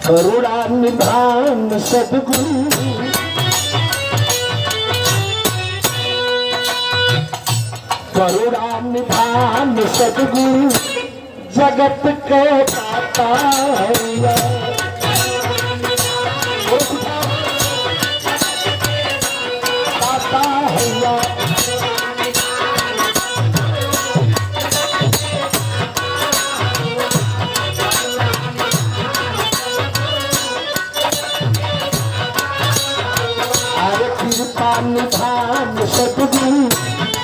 करुणा निधान सद्गुरु करुणा निधान सद्गुरु जगत के दाता निधान सद्गुरु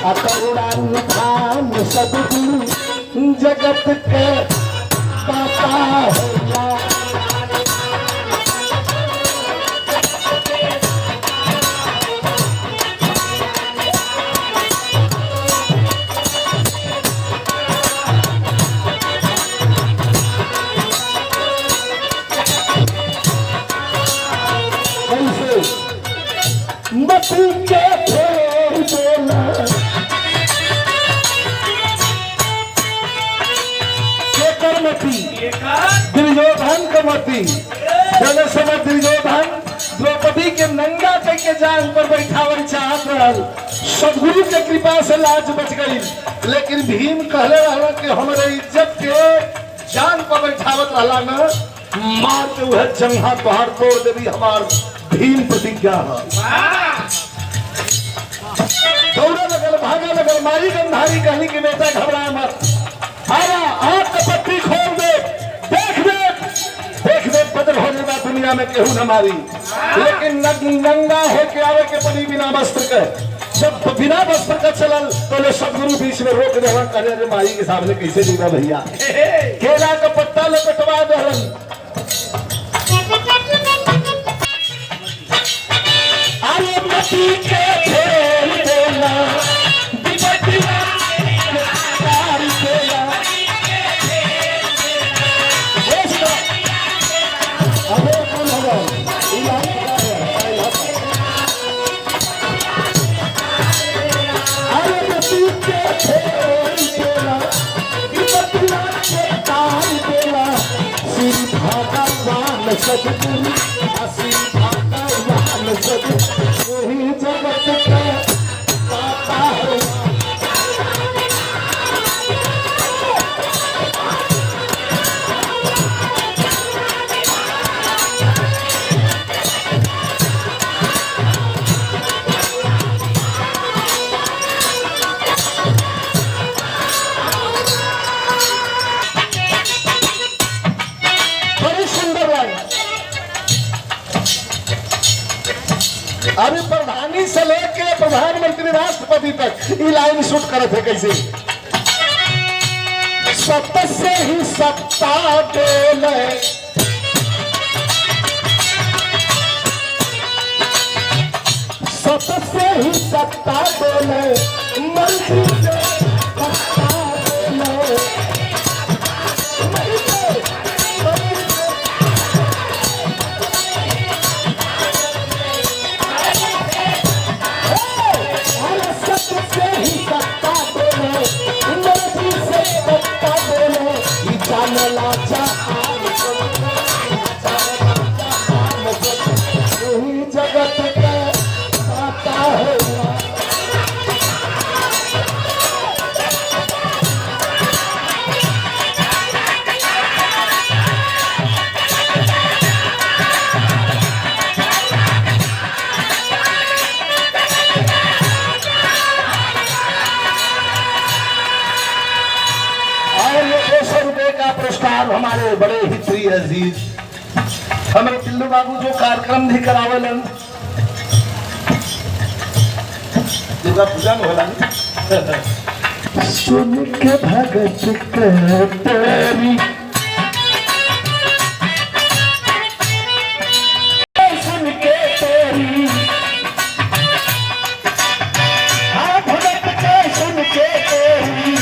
करुणा निधान सद्गुरु जगत के दाता है। मती के फेर देना मती दुर्योधन का मती जब समय दुर्योधन द्रौपदी के नंगा के जान पर बैठावर चाहत रहल सदगुरु के कृपा से लाज बच गई, लेकिन भीम कहले रहा कि हमारे इज्जत के जान पर बैठावत रहला न मार के वह जंघा तोहार तोड़ देवी हमार भीम प्रतिज्ञा है। दौड़ा लगल भागा लगल मारी गंधारी कहनी कि बेटा घबराए मत, आया आँख का पट्टी खोल दे, देख देख बदल होने वाला दुनिया में केहू न मारी, लेकिन नंगा हो के आवे के पड़ी बिना वस्त्र के। जब बिना वस्त्र का चलल तो ले सदगुरु बीच में रोक देवा करे रे माई के सामने कैसे जीवा भैया, केला का पत्ता लपेटवा दहलन आरे मती के खेल देना विपतिया कार देना अबे कौन होगा आरे मती के खेल देना विपतिया कार देना श्री भगवान सद्गुरु श्री भगवान सद्गुरु वही जगत का दाता है। बड़ी सुंदर लाइन अभी प्रधानी से लेके प्रधानमंत्री राष्ट्रपति तक ये लाइन शूट करे थे कैसे, सत्ता से ही सत्ता बोले सत्ता से ही सत्ता बोले मंत्री से सत्ता बोले जगत का दाता है। और ये 200 रुपए का पुरस्कार हमारे बड़े ही प्रिय अजीज हमारे टिल्लू बाबू जो कार्यक्रम भी करावेलन दुर्गा पूजा में होला सुन के भगत के तेरी सुन के तेरी भगत के सुन के तेरी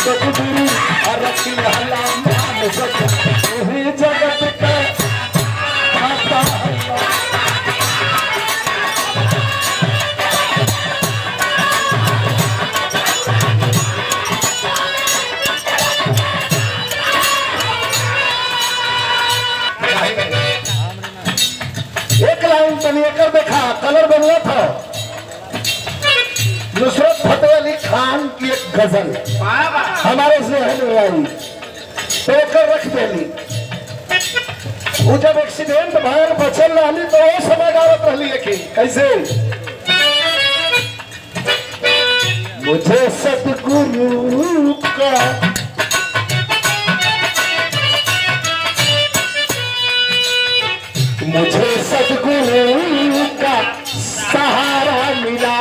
सतगुरु रखी हला मान सक वही जगत का आता एक लाइन तनी एकर देखा कलर बनला था नुसरत फतेह अली खान की एक गजल हमारे जहन में आई तो एकर रख देली वो जब एक्सीडेंट भयल बचल रही तो वो समय गावत रही लेकिन कैसे मुझे सतगुरु का मुझे सतगुरु का सहारा मिला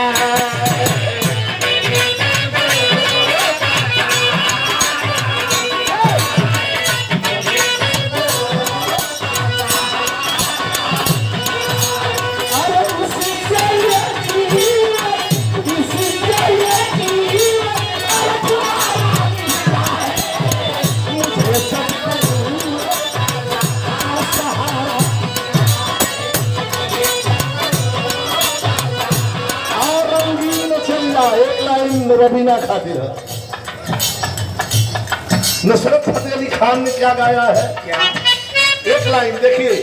एक लाइन रबीना खातिर नुसरत फतेह अली खान ने क्या गाया है एक लाइन देखिए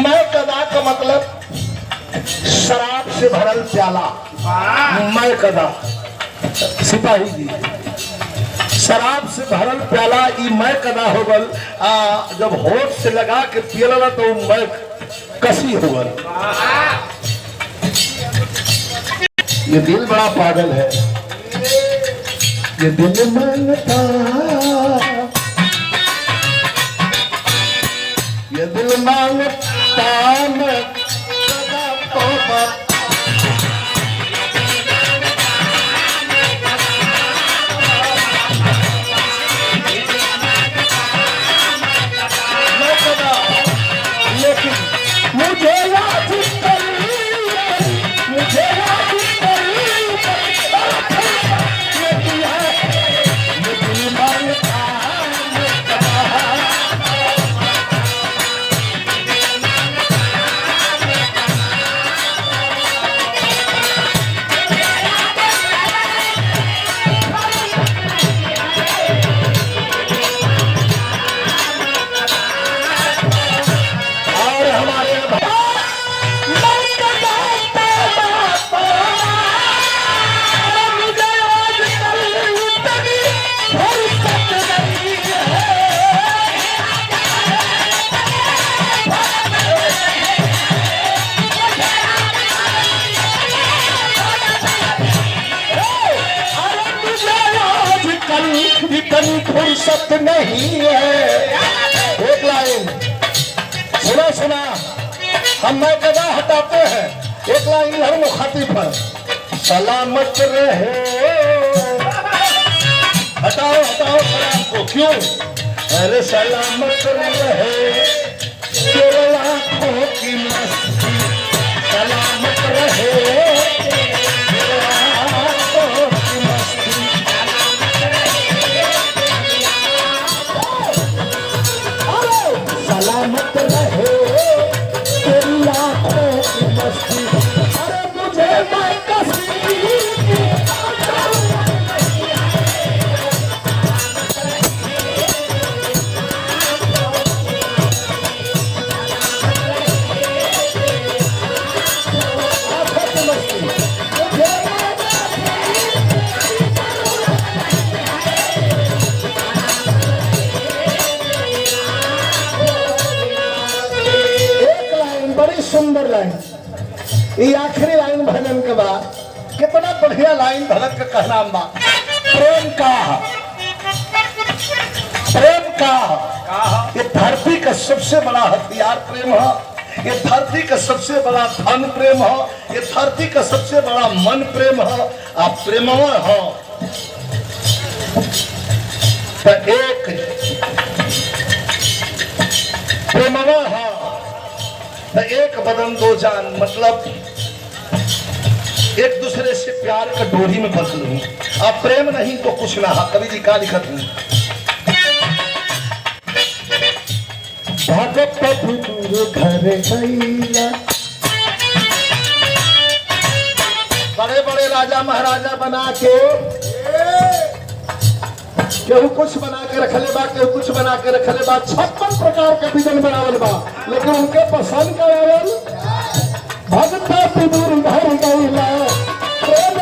मैं कदा का मतलब शराब से भरल प्याला मैं कदा सिपाही जी शराब से भरल प्याला ई मैं कदा हो गल जब होठ से लगा के पियला तो मैं कसी हो गल ये दिल बड़ा पागल है ये दिल मांगता ये दिल मांगता मैं सदा तौबा मैं सदा लेकिन मुझे याद मुझे इतनी फुर्सत नहीं है एक लाइन सुना सुना हम मैं कदा हटाते हैं एक लाइन हर मुखातिब पर सलामत रहे हटाओ हटाओ सलाम को क्यों अरे सलामत रहे तेरे आँखों की मस्ती सलामत रहे सलामत रहे तेरी आँखों की मस्ती अरे मुझे मैं कसी सुंदर लाइन ये आखिरी लाइन भजन के बाद कितना बढ़िया लाइन भगत का कहना बा प्रेम का ये धरती का सबसे बड़ा हथियार प्रेम है ये धरती का सबसे बड़ा धन प्रेम है ये धरती का सबसे बड़ा मन प्रेम है आप प्रेमवा हो तो एक प्रेमवा है एक बदन दो जान मतलब एक दूसरे से प्यार का डोरी में बंध लूं। अब प्रेम नहीं तो कुछ ना। कवि जी का लिखत हूँ, भगत घर गईला, बड़े बड़े राजा महाराजा बना के केहू कुछ बना के रखले बा, केहू कुछ बना के रखले बा, 56 प्रकार के विजन बनावल बा, लेकिन उनके पसंद का आवल भगत विदुर घर गईला, प्रेम